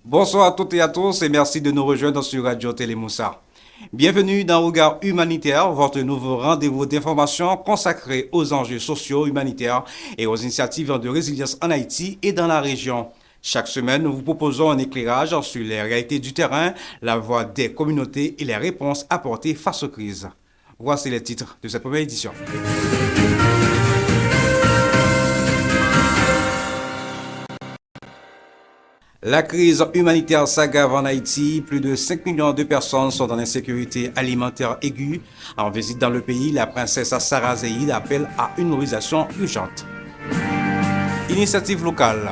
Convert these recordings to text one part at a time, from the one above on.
Bonsoir à toutes et à tous et merci de nous rejoindre sur Radio Télémoussa. Bienvenue dans Regard Humanitaire, votre nouveau rendez-vous d'information consacré aux enjeux sociaux, humanitaires et aux initiatives de résilience en Haïti et dans la région. Chaque semaine, nous vous proposons un éclairage sur les réalités du terrain, la voix des communautés et les réponses apportées face aux crises. Voici les titres de cette première édition. La crise humanitaire s'aggrave en Haïti. Plus de 5 millions de personnes sont en insécurité alimentaire aiguë. En visite dans le pays, la princesse Sarah Zeid appelle à une mobilisation urgente. Initiatives locales.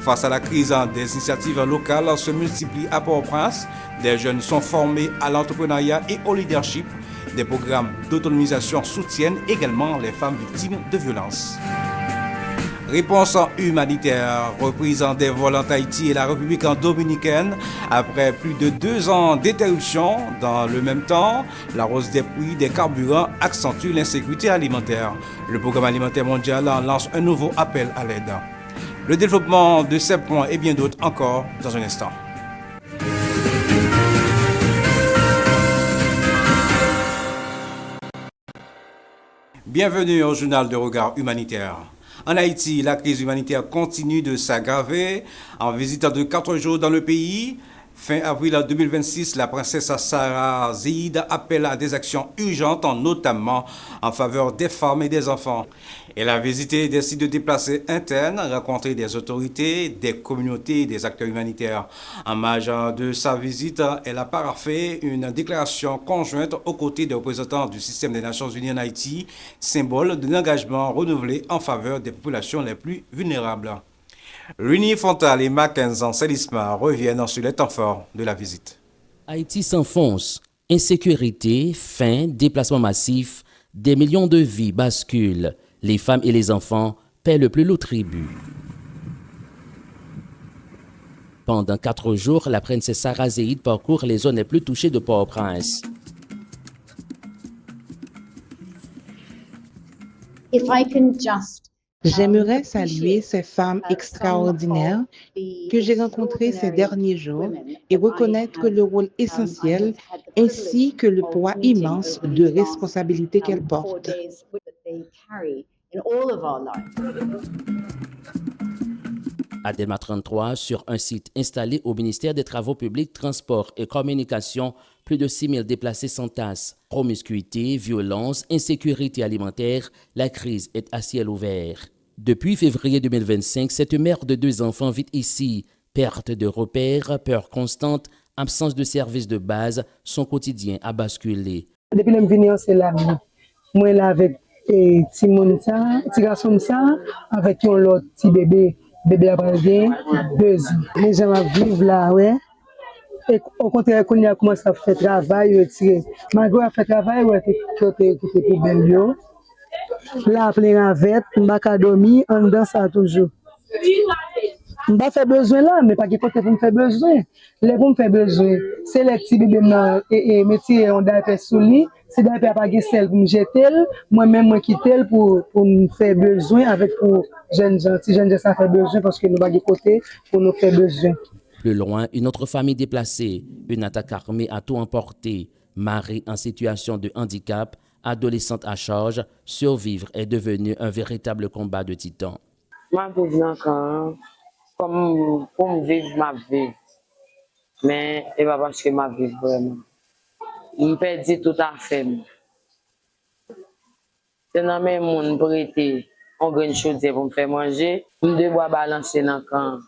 Face à la crise, des initiatives locales se multiplient à Port-au-Prince. Des jeunes sont formés à l'entrepreneuriat et au leadership. Des programmes d'autonomisation soutiennent également les femmes victimes de violences. Réponse humanitaire, reprise des vols en Haïti et la République dominicaine après plus de 2 ans d'interruption. Dans le même temps, la hausse des prix des carburants accentue l'insécurité alimentaire. Le Programme alimentaire mondial lance un nouveau appel à l'aide. Le développement de ces points et bien d'autres encore dans un instant. Bienvenue au journal de Regard Humanitaire. En Haïti, la crise humanitaire continue de s'aggraver. En visite de 4 jours dans le pays, fin avril 2026, la princesse Sarah Zeid appelle à des actions urgentes, notamment en faveur des femmes et des enfants. Elle a visité des sites de déplacés internes, rencontré des autorités, des communautés et des acteurs humanitaires. En marge de sa visite, elle a paraphé une déclaration conjointe aux côtés des représentants du système des Nations Unies en Haïti, symbole d'un engagement renouvelé en faveur des populations les plus vulnérables. Runi Fontal et Mackenzie Selisma reviennent sur les temps forts de la visite. Haïti s'enfonce. Insécurité, faim, déplacement massif, des millions de vies basculent. Les femmes et les enfants paient le plus lourd tribut. Pendant 4 jours, la princesse Sarah Zeid parcourt les zones les plus touchées de Port-au-Prince. J'aimerais saluer ces femmes extraordinaires que j'ai rencontrées ces derniers jours et reconnaître le rôle essentiel ainsi que le poids immense de responsabilité qu'elles portent. À Delma 33, sur un site installé au ministère des Travaux publics, Transports et Communications, plus de 6 000 déplacés s'entassent. Promiscuité, violence, insécurité alimentaire, la crise est à ciel ouvert. Depuis février 2025, cette mère de 2 enfants vit ici. Perte de repères, peur constante, absence de services de base, son quotidien a basculé. Depuis que je suis venu, c'est là. Moi, là, avec petit monde, petit garçon, avec un autre petit bébé. Bébé a bien 2 ans. Les gens vivent là, ouais. Et au contraire, quand on a commencé à faire travail, malgré à faire travail, ouais, côté pour belle. Là, plein avec, on va dormir, on danse ça toujours. On va faire besoin là, mais pas que côté pour me faire besoin. Les pour me faire besoin, c'est les petits bébés et métier on doit faire sous lit, c'est d'ailleurs pas que celle pour me jeter, moi-même moi quitter pour me faire besoin avec pour jeunes gens, si jeunes gens ça fait besoin parce que nous pas côté pour nous faire besoin. Plus loin, une autre famille déplacée, une attaque armée a tout emporté. Marie en situation de handicap, adolescente à charge, survivre est devenu un véritable combat de titans. Moi, je vis encore comme pour me vivre ma vie. Mais ce n'est pas parce que ma vie vraiment. Je me perds tout à fait. C'est dans le même monde pour être en grande chose pour me faire manger. Je dois balancer dans le camp.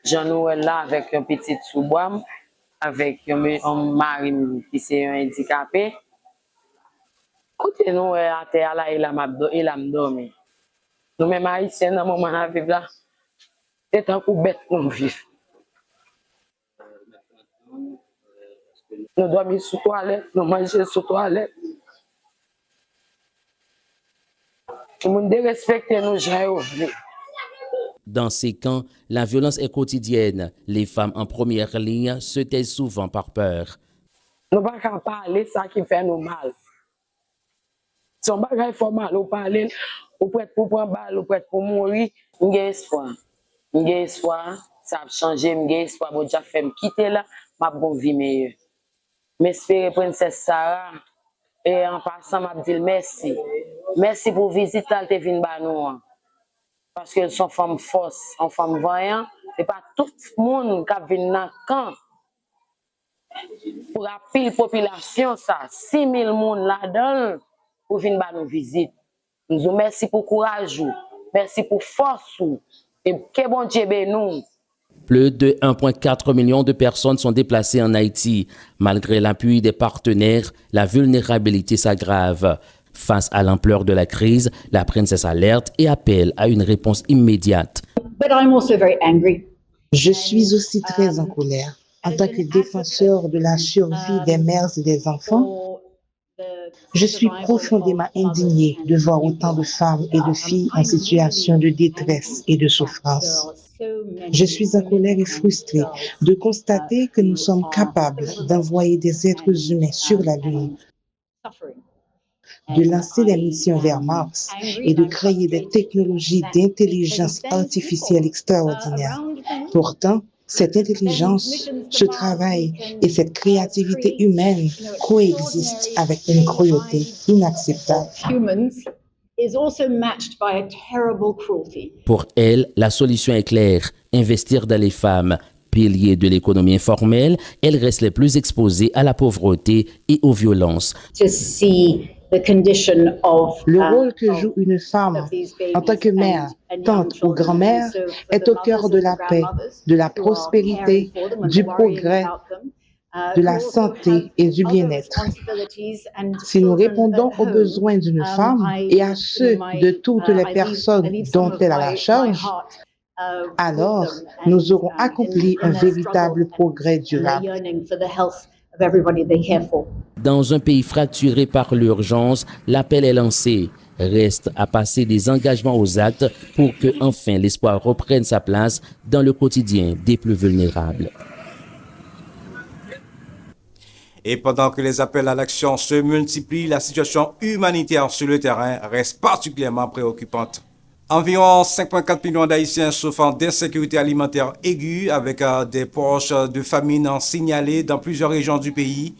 J'en ai là avec un petit sous-bois, avec un mari qui est handicapé. Écoutez, nous, à terre, là, il a dormi. Nous, même haïtiens, dans le moment où nous vivons là, c'est un coup bête nous vivons. Nous dormons sous toilette, nous mangeons sous toilette. Nous devons respecter nos gens. Dans ces camps, la violence est quotidienne. Les femmes en première ligne se taisent souvent par peur. Nous ne pouvons pas parler de ça qui fait nous mal. Si on ne peut pas faire mal, on parle, on peut être pour prendre balle, on peut être pour mourir. Nous avons espoir. Nous avons espoir. ça a changé, m'gay espoir bon Dieu fait me quitter là, m'a bon vie meilleure. M'espérer princesse Sarah et en passant m'a dit merci. Merci pour visite là te vinn ba nous. Parce que sont femmes force, en femme voyant, c'est pas tout le monde qui vient dans camp. Pour la pile population ça, 6 000 personnes là-dedans pour venir ba nous visite. Nous vous merci pour courage, merci pour force et que bon Dieu bénisse. Plus de 1,4 million de personnes sont déplacées en Haïti. Malgré l'appui des partenaires, la vulnérabilité s'aggrave. Face à l'ampleur de la crise, la princesse alerte et appelle à une réponse immédiate. Je suis aussi très en colère. En tant que défenseur de la survie des mères et des enfants, je suis profondément indignée de voir autant de femmes et de filles en situation de détresse et de souffrance. Je suis en colère et frustrée de constater que nous sommes capables d'envoyer des êtres humains sur la Lune, de lancer des missions vers Mars et de créer des technologies d'intelligence artificielle extraordinaires. Pourtant, cette intelligence, ce travail et cette créativité humaine coexistent avec une cruauté inacceptable. Pour elle, la solution est claire, investir dans les femmes. Piliers de l'économie informelle, elles restent les plus exposées à la pauvreté et aux violences. Le rôle que joue une femme en tant que mère, tante ou grand-mère est au cœur de la paix, de la prospérité, du progrès, de la santé et du bien-être. Si nous répondons aux besoins d'une femme et à ceux de toutes les personnes dont elle a la charge, alors nous aurons accompli un véritable progrès durable. Dans un pays fracturé par l'urgence, l'appel est lancé. Reste à passer des engagements aux actes pour que enfin l'espoir reprenne sa place dans le quotidien des plus vulnérables. Et pendant que les appels à l'action se multiplient, la situation humanitaire sur le terrain reste particulièrement préoccupante. Environ 5,4 millions d'Haïtiens souffrent d'insécurité alimentaire aiguë avec des poches de famine signalées dans plusieurs régions du pays.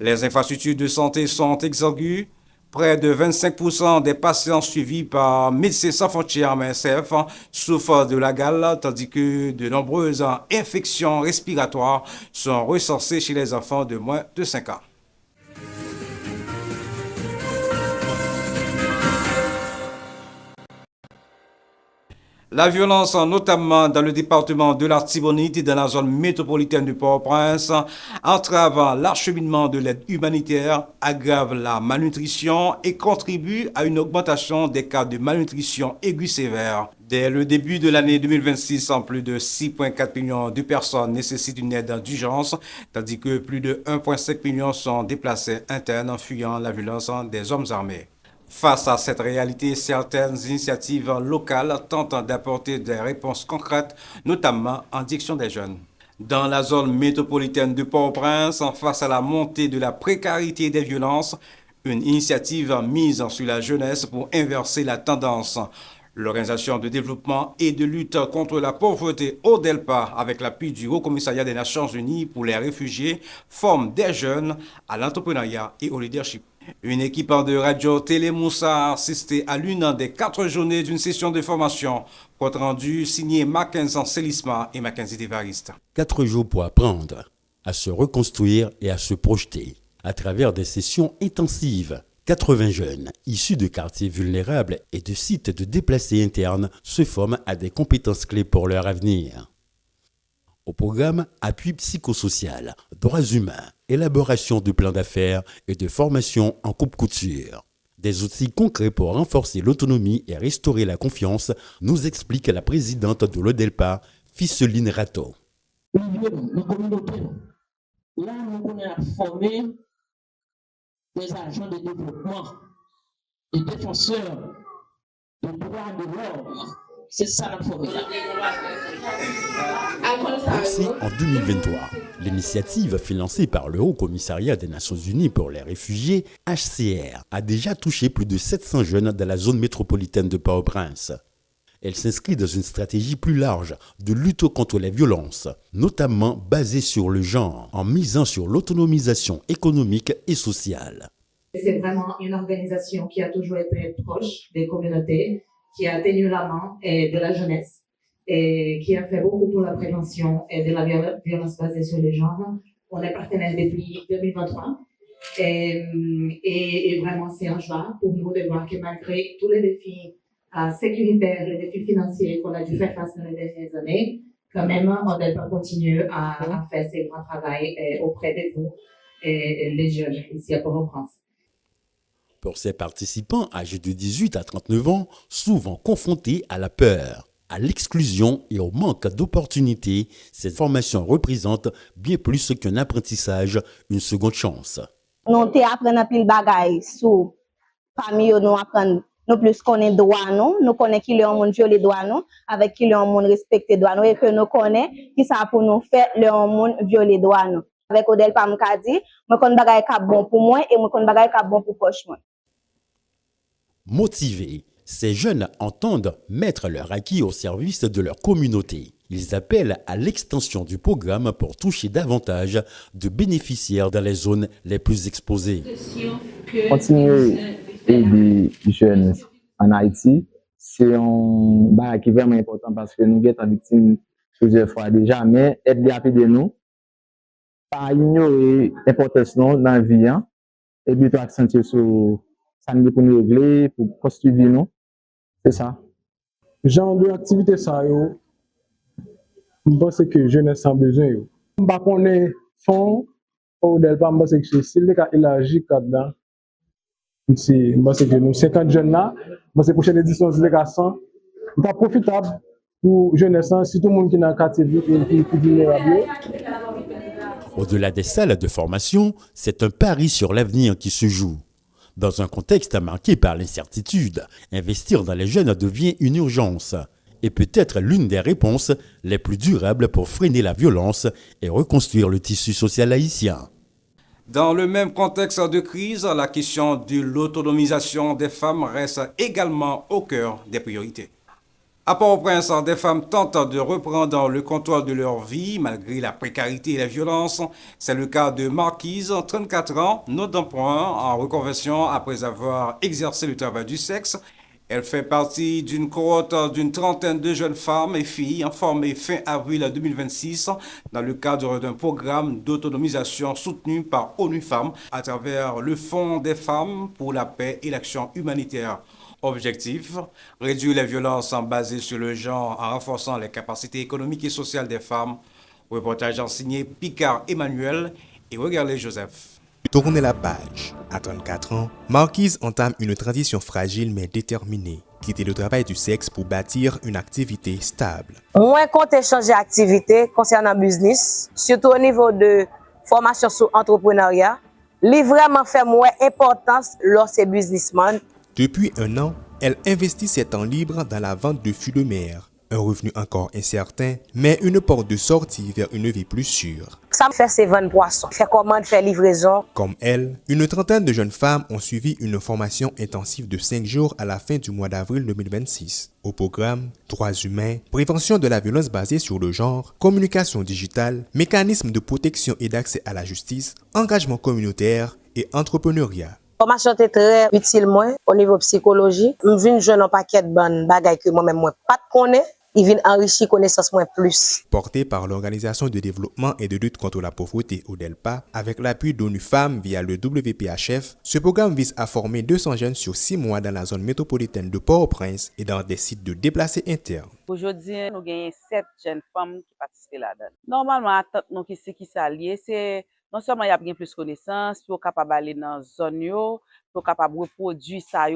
Les infrastructures de santé sont exsangues. Près de 25% des patients suivis par Médecins sans frontières MSF souffrent de la gale, tandis que de nombreuses infections respiratoires sont recensées chez les enfants de moins de 5 ans. La violence, notamment dans le département de l'Artibonite et dans la zone métropolitaine du Port-au-Prince, entrave l'acheminement de l'aide humanitaire, aggrave la malnutrition et contribue à une augmentation des cas de malnutrition aiguë sévère. Dès le début de l'année 2026, plus de 6,4 millions de personnes nécessitent une aide d'urgence, tandis que plus de 1,5 million sont déplacés internes en fuyant la violence des hommes armés. Face à cette réalité, certaines initiatives locales tentent d'apporter des réponses concrètes, notamment en direction des jeunes. Dans la zone métropolitaine de Port-au-Prince, face à la montée de la précarité et des violences, une initiative mise sur la jeunesse pour inverser la tendance. L'Organisation de développement et de lutte contre la pauvreté ODELPA, avec l'appui du Haut Commissariat des Nations Unies pour les réfugiés, forme des jeunes à l'entrepreneuriat et au leadership. Une équipe de Radio Télé Moussa a assisté à l'une des 4 journées d'une session de formation. Compte rendu signé Mackenzie Célisma et Mackenzie Devariste. 4 jours pour apprendre à se reconstruire et à se projeter à travers des sessions intensives. 80 jeunes issus de quartiers vulnérables et de sites de déplacés internes se forment à des compétences clés pour leur avenir. Au programme, appui psychosocial, droits humains, élaboration de plans d'affaires et de formation en coupe-couture. Des outils concrets pour renforcer l'autonomie et restaurer la confiance, nous explique la présidente de l'ODELPA, Fisseline Rato. Là, nous avons formé des agents de développement, des défenseurs des droits de l'homme. C'est ça la formule. Aussi, en 2023, l'initiative financée par le Haut Commissariat des Nations Unies pour les réfugiés, HCR, a déjà touché plus de 700 jeunes dans la zone métropolitaine de Port-au-Prince. Elle s'inscrit dans une stratégie plus large de lutte contre les violences, notamment basée sur le genre, en misant sur l'autonomisation économique et sociale. C'est vraiment une organisation qui a toujours été proche des communautés, qui a tenu la main de la jeunesse et qui a fait beaucoup pour la prévention et de la violence basée sur le genre. On est partenaire depuis 2023 et vraiment c'est un joie pour nous de voir que malgré tous les défis sécuritaires, les défis financiers qu'on a dû faire face dans les dernières années, quand même, on doit continuer à faire ce grand travail auprès de vous, les jeunes ici à Port-au-Prince. Pour ces participants âgés de 18 à 39 ans, souvent confrontés à la peur, à l'exclusion et au manque d'opportunités, cette formation représente bien plus qu'un apprentissage, une seconde chance. Nous apprenons pile bagay sous famille, nous apprenons nous plus connaît droit nous connaît qui le monde violer droit nous avec qui le monde respecter droit nous et que nous connaît qui ça pour nous faire le monde violer droit nous. Avec Odel Pam ka di, moi connais bagay ka bon pour moi et moi connais bagay ka bon pour poche moi. Motivés, ces jeunes entendent mettre leur acquis au service de leur communauté. Ils appellent à l'extension du programme pour toucher davantage de bénéficiaires dans les zones les plus exposées. Continuer à aider les jeunes en Haïti, c'est un bagage qui est vraiment important parce que nous sommes victimes plusieurs fois déjà, mais être rapide de nous, pas ignorer l'importance dans la vie, et puis accentuer sur ça pour nous régler, pour construire nous. C'est ça. Genre de activité ça yo, je pense que les jeunes ont besoin yo. Je pas connais fond ou del pas pense que si les cas élargi là-dedans. Je pense que nous 50 jeunes là, c'est prochaine édition c'est les cas 100. C'est profitable pour jeunesse, si tout le monde qui est dans le quartier et qui est vulnérable. Au-delà des salles de formation, c'est un pari sur l'avenir qui se joue. Dans un contexte marqué par l'incertitude, investir dans les jeunes devient une urgence et peut être l'une des réponses les plus durables pour freiner la violence et reconstruire le tissu social haïtien. Dans le même contexte de crise, la question de l'autonomisation des femmes reste également au cœur des priorités. À Port-au-Prince, des femmes tentent de reprendre le contrôle de leur vie malgré la précarité et la violence. C'est le cas de Marquise, 34 ans, non d'emprunt, en reconversion après avoir exercé le travail du sexe. Elle fait partie d'une cohorte d'une trentaine de jeunes femmes et filles formées fin avril 2026 dans le cadre d'un programme d'autonomisation soutenu par ONU Femmes à travers le Fonds des femmes pour la paix et l'action humanitaire. Objectif, réduire les violences basées sur le genre en renforçant les capacités économiques et sociales des femmes. Reportage signé Picard Emmanuel et Regardez Joseph. Tournez la page. À 34 ans, Marquise entame une transition fragile mais déterminée. Quitter le travail du sexe pour bâtir une activité stable. Moi, quand je change d'activité concernant le business, surtout au niveau de formation sur l'entrepreneuriat, il vraiment fait moins importance lorsque businessman. Depuis un an, elle investit ses temps libres dans la vente de fruits de mer. Un revenu encore incertain, mais une porte de sortie vers une vie plus sûre. Ça me fait ses ventes poissons, faire commande, faire livraison. Comme elle, une trentaine de jeunes femmes ont suivi une formation intensive de 5 jours à la fin du mois d'avril 2026. Au programme, droits humains, prévention de la violence basée sur le genre, communication digitale, mécanismes de protection et d'accès à la justice, engagement communautaire et entrepreneuriat. La formation était très utile moi, au niveau psychologie. Je viens jouer un paquet de bonnes bagages que moi-même moi pas connais. Il vient enrichir connaissance moins plus. Porté par l'Organisation de développement et de lutte contre la pauvreté ODELPA, avec l'appui d'ONU Femmes via le WPHF, ce programme vise à former 200 jeunes sur 6 mois dans la zone métropolitaine de Port-au-Prince et dans des sites de déplacés internes. Aujourd'hui, nous avons 7 jeunes femmes qui participent là-dedans. Normalement, nous qui s'allient, c'est non seulement il y a bien plus de connaissances, pour capable aller dans la zone, pour capable reproduire ça,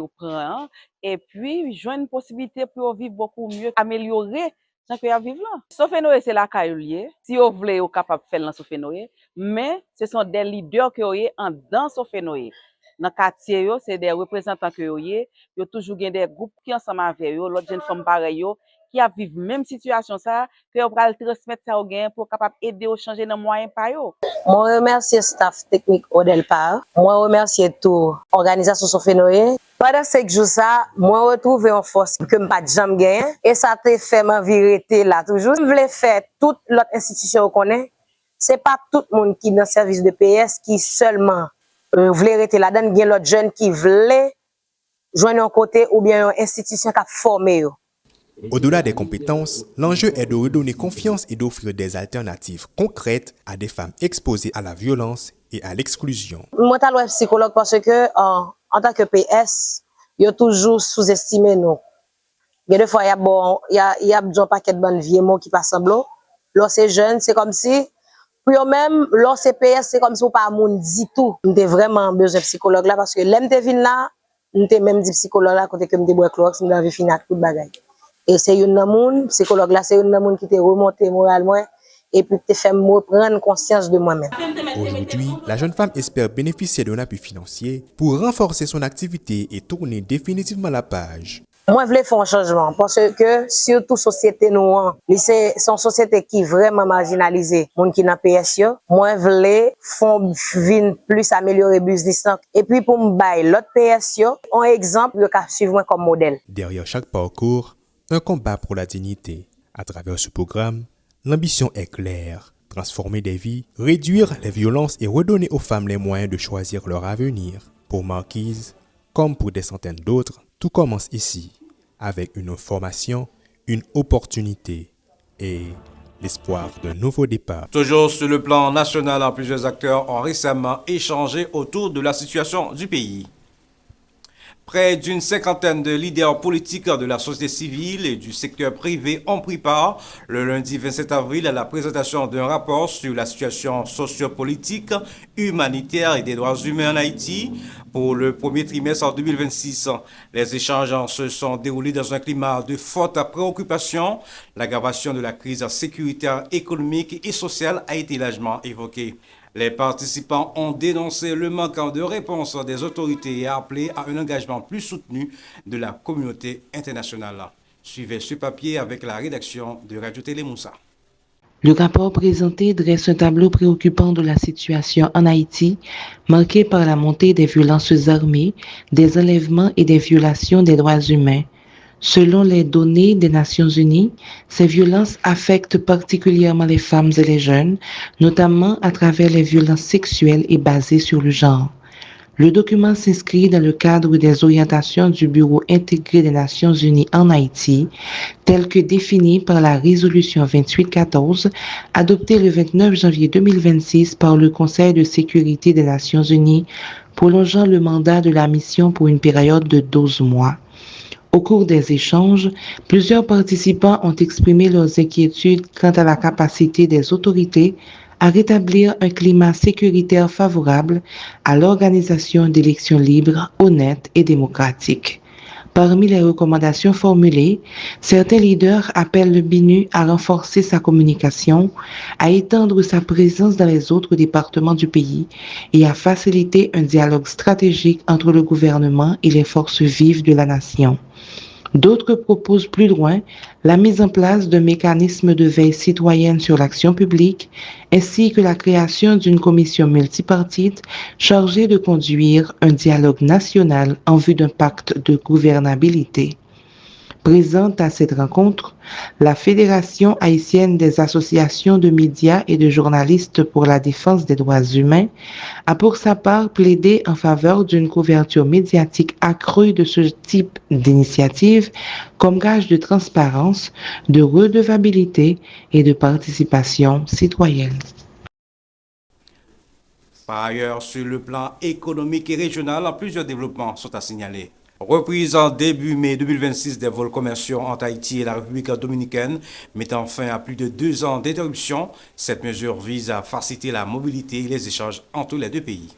et puis joindre une possibilité pour vivre beaucoup mieux, améliorer ce que vous vivez là. Sofenoé, c'est la caillou. Si vous voulez, vous capable de faire dans Sofenoé, mais ce sont des leaders qui sont en dans Sofenoé. Dans le quartier, c'est des représentants qui ont toujours des groupes qui sont ensemble avec eux, l'autre jeune femme pareil, qui a vécu même situation ça, que on va transmettre ça au gain pour capable aider au changer dans moyen par yo. Moi remercie staff technique ODELPA. Moi remercie tout organisation Sofenoé Pendant 5 jours, ça, moi, retrouvé en force que je n'ai pas de jambe gagné. Et ça te fait m'envirer là toujours. Je voulais faire toute l'autre institution qu'on connaît. Ce n'est pas tout le monde qui est dans le service de PS qui seulement voulait rester là-dedans. Il y a l'autre jeune qui voulait joindre un côté ou bien une institution qui a formé. Au-delà des compétences, l'enjeu est de redonner confiance et d'offrir des alternatives concrètes à des femmes exposées à la violence et à l'exclusion. Moi, je suis psychologue parce que en tant que PS, il y a toujours sous-estimé nous. Il y a des fois, il y a un paquet de bonnes vieux mots qui passent en blanc. Lorsque c'est jeune, c'est comme si, pour eux-mêmes, lorsque c'est PS, c'est comme si on pas monde dit tout. On a vraiment besoin de psychologue là parce que l'aime te vin là, on a même dit psychologue là côté que me bois clox, me avait fini avec tout bagage. Et c'est une monde, psychologue là, c'est une monde qui te remonté moralement et puis te fait me prendre conscience de moi-même. Aujourd'hui, la jeune femme espère bénéficier d'un appui financier pour renforcer son activité et tourner définitivement la page. Moi, je veux faire un changement parce que, surtout, société noire, c'est une société qui est vraiment marginalisée. Les gens qui sont dans PSO, moi, je veux faire plus améliorer le business. Et puis, pour me bailler l'autre PSO, un exemple, je vais suivre comme modèle. Derrière chaque parcours, un combat pour la dignité. À travers ce programme, l'ambition est claire. Transformer des vies, réduire les violences et redonner aux femmes les moyens de choisir leur avenir. Pour Marquise, comme pour des centaines d'autres, tout commence ici, avec une formation, une opportunité et l'espoir d'un nouveau départ. Toujours sur le plan national, plusieurs acteurs ont récemment échangé autour de la situation du pays. Près d'une cinquantaine de leaders politiques de la société civile et du secteur privé ont pris part le lundi 27 avril à la présentation d'un rapport sur la situation sociopolitique, humanitaire et des droits humains en Haïti pour le premier trimestre 2026. Les échanges se sont déroulés dans un climat de forte préoccupation. L'aggravation de la crise sécuritaire, économique et sociale a été largement évoquée. Les participants ont dénoncé le manque de réponse des autorités et appelé à un engagement plus soutenu de la communauté internationale. Suivez ce papier avec la rédaction de Radio Télé Moussa. Le rapport présenté dresse un tableau préoccupant de la situation en Haïti, marqué par la montée des violences armées, des enlèvements et des violations des droits humains. Selon les données des Nations Unies, ces violences affectent particulièrement les femmes et les jeunes, notamment à travers les violences sexuelles et basées sur le genre. Le document s'inscrit dans le cadre des orientations du Bureau intégré des Nations Unies en Haïti, telles que définies par la résolution 2814, adoptée le 29 janvier 2026 par le Conseil de sécurité des Nations Unies, prolongeant le mandat de la mission pour une période de 12 mois. Au cours des échanges, plusieurs participants ont exprimé leurs inquiétudes quant à la capacité des autorités à rétablir un climat sécuritaire favorable à l'organisation d'élections libres, honnêtes et démocratiques. Parmi les recommandations formulées, certains leaders appellent le BINU à renforcer sa communication, à étendre sa présence dans les autres départements du pays et à faciliter un dialogue stratégique entre le gouvernement et les forces vives de la nation. D'autres proposent plus loin la mise en place d'un mécanisme de veille citoyenne sur l'action publique ainsi que la création d'une commission multipartite chargée de conduire un dialogue national en vue d'un pacte de gouvernabilité. Présente à cette rencontre, la Fédération haïtienne des associations de médias et de journalistes pour la défense des droits humains a pour sa part plaidé en faveur d'une couverture médiatique accrue de ce type d'initiative comme gage de transparence, de redevabilité et de participation citoyenne. Par ailleurs, sur le plan économique et régional, plusieurs développements sont à signaler. Reprise en début mai 2026 des vols commerciaux entre Haïti et la République dominicaine, mettant fin à plus de 2 ans d'interruption. Cette mesure vise à faciliter la mobilité et les échanges entre les deux pays.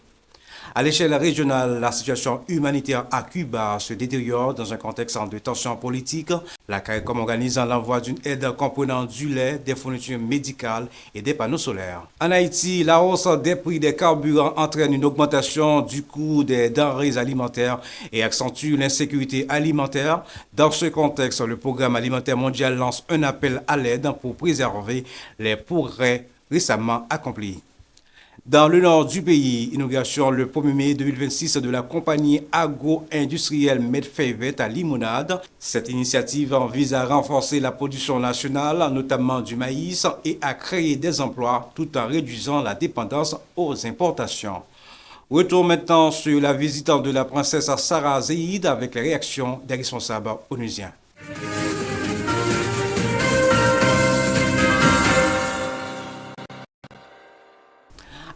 À l'échelle régionale, la situation humanitaire à Cuba se détériore dans un contexte de tensions politiques. La CARICOM organise l'envoi d'une aide comprenant du lait, des fournitures médicales et des panneaux solaires. En Haïti, la hausse des prix des carburants entraîne une augmentation du coût des denrées alimentaires et accentue l'insécurité alimentaire. Dans ce contexte, le Programme alimentaire mondial lance un appel à l'aide pour préserver les progrès récemment accomplis. Dans le nord du pays, inauguration le 1er mai 2026 de la compagnie agro-industrielle Medfavette à Limonade. Cette initiative vise à renforcer la production nationale, notamment du maïs, et à créer des emplois tout en réduisant la dépendance aux importations. Retour maintenant sur la visite de la princesse Sarah Zeid avec les réactions des responsables onusiens.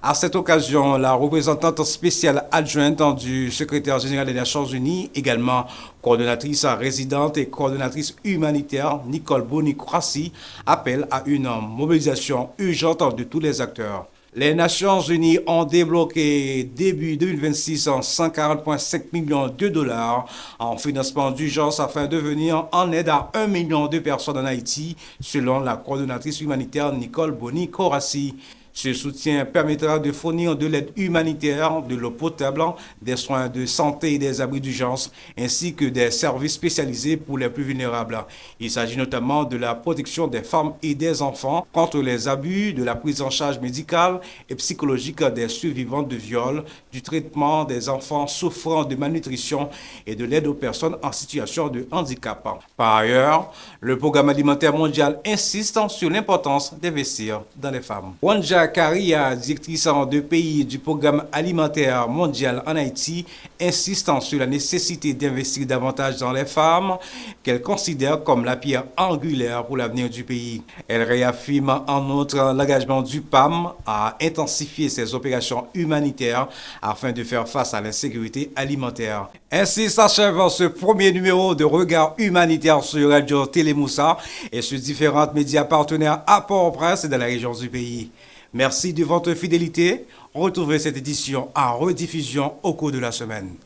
À cette occasion, la représentante spéciale adjointe du secrétaire général des Nations Unies, également coordonnatrice résidente et coordonnatrice humanitaire, Nicole Boni-Kourassi, appelle à une mobilisation urgente de tous les acteurs. Les Nations Unies ont débloqué début 2026 140,5 millions de dollars en financement d'urgence afin de venir en aide à 1 million de personnes en Haïti, selon la coordonnatrice humanitaire Nicole Boni-Kourassi. Ce soutien permettra de fournir de l'aide humanitaire, de l'eau potable, des soins de santé et des abris d'urgence, ainsi que des services spécialisés pour les plus vulnérables. Il s'agit notamment de la protection des femmes et des enfants contre les abus, de la prise en charge médicale et psychologique des survivants de viols, du traitement des enfants souffrant de malnutrition et de l'aide aux personnes en situation de handicap. Par ailleurs, le Programme alimentaire mondial insiste sur l'importance d'investir dans les femmes. Wanja Karia, directrice de pays du Programme alimentaire mondial en Haïti, insistant sur la nécessité d'investir davantage dans les femmes, qu'elle considère comme la pierre angulaire pour l'avenir du pays. Elle réaffirme en outre l'engagement du PAM à intensifier ses opérations humanitaires afin de faire face à l'insécurité alimentaire. Ainsi s'achève ce premier numéro de Regard humanitaire sur Radio Télémoussa et sur différents médias partenaires à Port-au-Prince et dans la région du pays. Merci de votre fidélité. Retrouvez cette édition en rediffusion au cours de la semaine.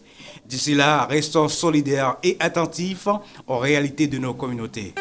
D'ici là, restons solidaires et attentifs aux réalités de nos communautés.